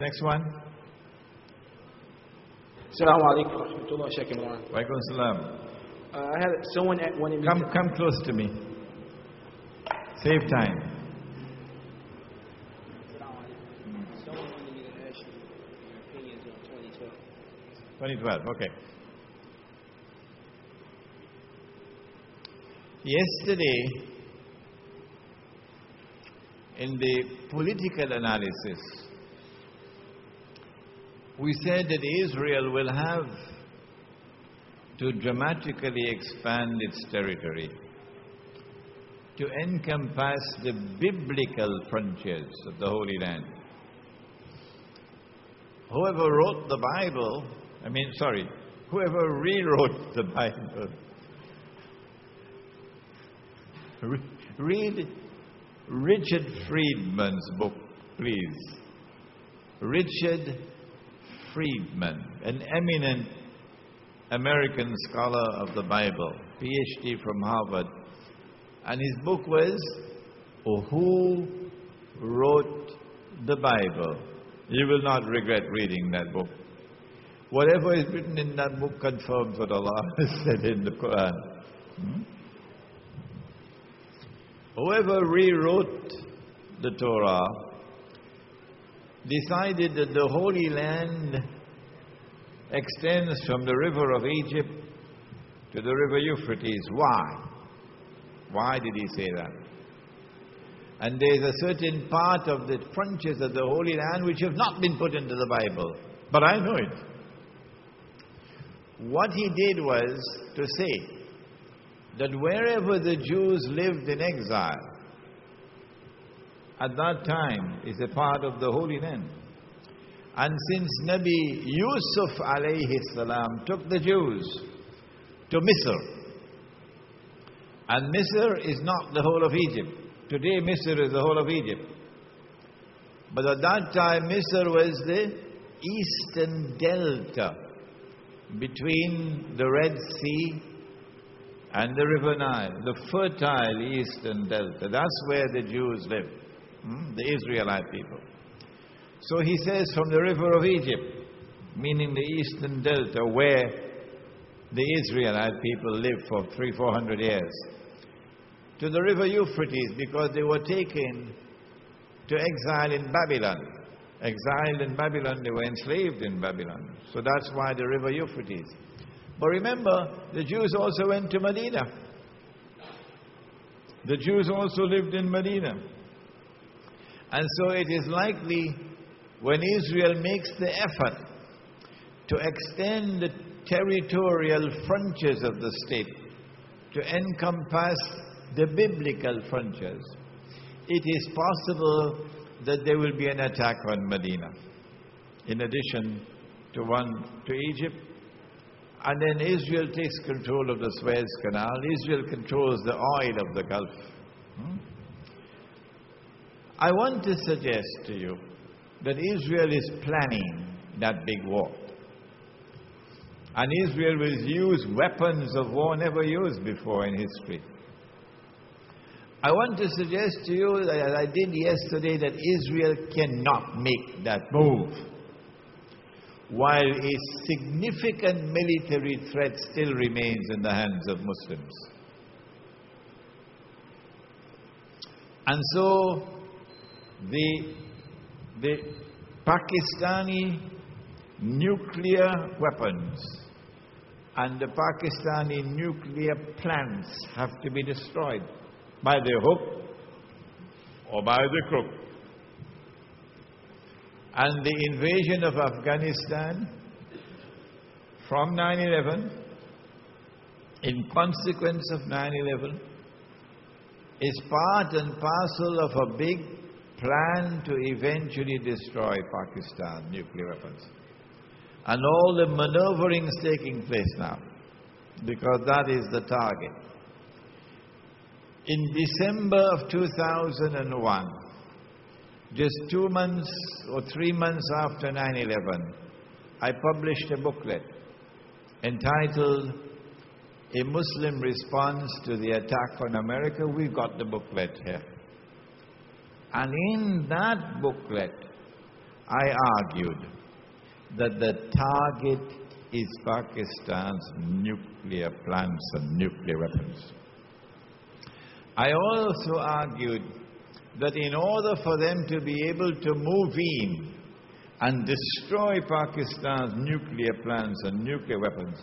Next one. Assalamu alaikum wa rahmatullah, Sheikh Imran. Wa alaikum salam. I had someone wanted me to... Come close to me. Save time. Someone wanted me to ask you your opinions on 2012. 2012, okay. Yesterday, in the political analysis, we said that Israel will have to dramatically expand its territory to encompass the biblical frontiers of the Holy Land. Whoever wrote the Bible, whoever rewrote the Bible, read Richard Friedman's book, please. Richard Friedman, an eminent American scholar of the Bible, PhD from Harvard. And his book was, Who Wrote the Bible? You will not regret reading that book. Whatever is written in that book confirms what Allah has said in the Quran. Whoever rewrote the Torah decided that the Holy Land extends from the river of Egypt to the river Euphrates. Why? Why did he say that? And there is a certain part of the frontiers of the Holy Land which have not been put into the Bible. But I know it. What he did was to say that wherever the Jews lived in exile, at that time is a part of the Holy Land. And since Nabi Yusuf alayhi salam took the Jews to Misr, and Misr is not the whole of Egypt. Today Misr is the whole of Egypt. But at that time Misr was the eastern delta between the Red Sea and the River Nile, the fertile eastern delta. That's where the Jews lived, the Israelite people. So he says from the river of Egypt, meaning the eastern delta where the Israelite people lived for 300-400 years, to the river Euphrates, because they were taken to exile in Babylon. Exiled in Babylon, they were enslaved in Babylon. So that's why the river Euphrates. But remember, the Jews also went to Medina. The Jews also lived in Medina. And so it is likely when Israel makes the effort to extend the territorial frontiers of the state to encompass the biblical frontiers, it is possible that there will be an attack on Medina, in addition to one to Egypt. And then Israel takes control of the Suez Canal. Israel controls the oil of the Gulf. I want to suggest to you that Israel is planning that big war. And Israel will use weapons of war never used before in history. I want to suggest to you, as I did yesterday, that Israel cannot make that move while a significant military threat still remains in the hands of Muslims. And so the Pakistani nuclear weapons and the Pakistani nuclear plants have to be destroyed by the hook or by the crook. And the invasion of Afghanistan from 9/11, in consequence of 9/11, is part and parcel of a big plan to eventually destroy Pakistan nuclear weapons. And all the maneuverings taking place now, because that is the target. In December of 2001, just 2 months or 3 months after 9/11, I published a booklet entitled A Muslim Response to the Attack on America. We've got the booklet here. And in that booklet, I argued that the target is Pakistan's nuclear plants and nuclear weapons. I also argued that in order for them to be able to move in and destroy Pakistan's nuclear plants and nuclear weapons,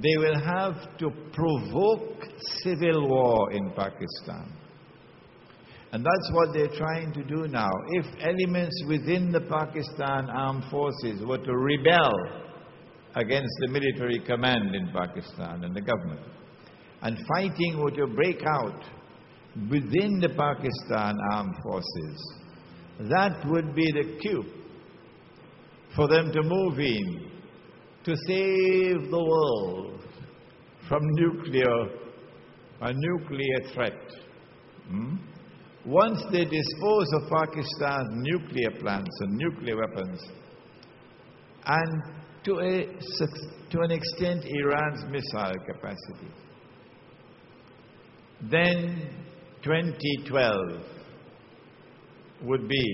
they will have to provoke civil war in Pakistan. And that's what they're trying to do now. If elements within the Pakistan armed forces were to rebel against the military command in Pakistan and the government, and fighting were to break out within the Pakistan armed forces, that would be the cue for them to move in to save the world from a nuclear threat. Once they dispose of Pakistan's nuclear plants and nuclear weapons, and to an extent Iran's missile capacity, then 2012 would be,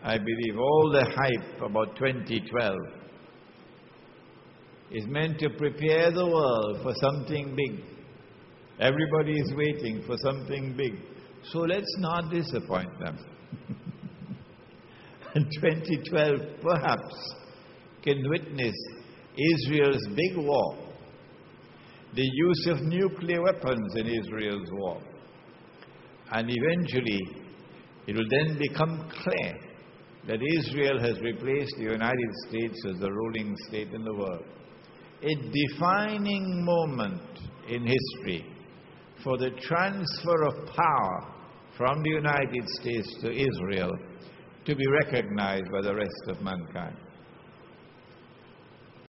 I believe, all the hype about 2012 is meant to prepare the world for something big. Everybody is waiting for something big. So let's not disappoint them. And 2012 perhaps can witness Israel's big war, the use of nuclear weapons in Israel's war. And eventually it will then become clear that Israel has replaced the United States as the ruling state in the world. A defining moment in history for the transfer of power from the United States to Israel to be recognized by the rest of mankind.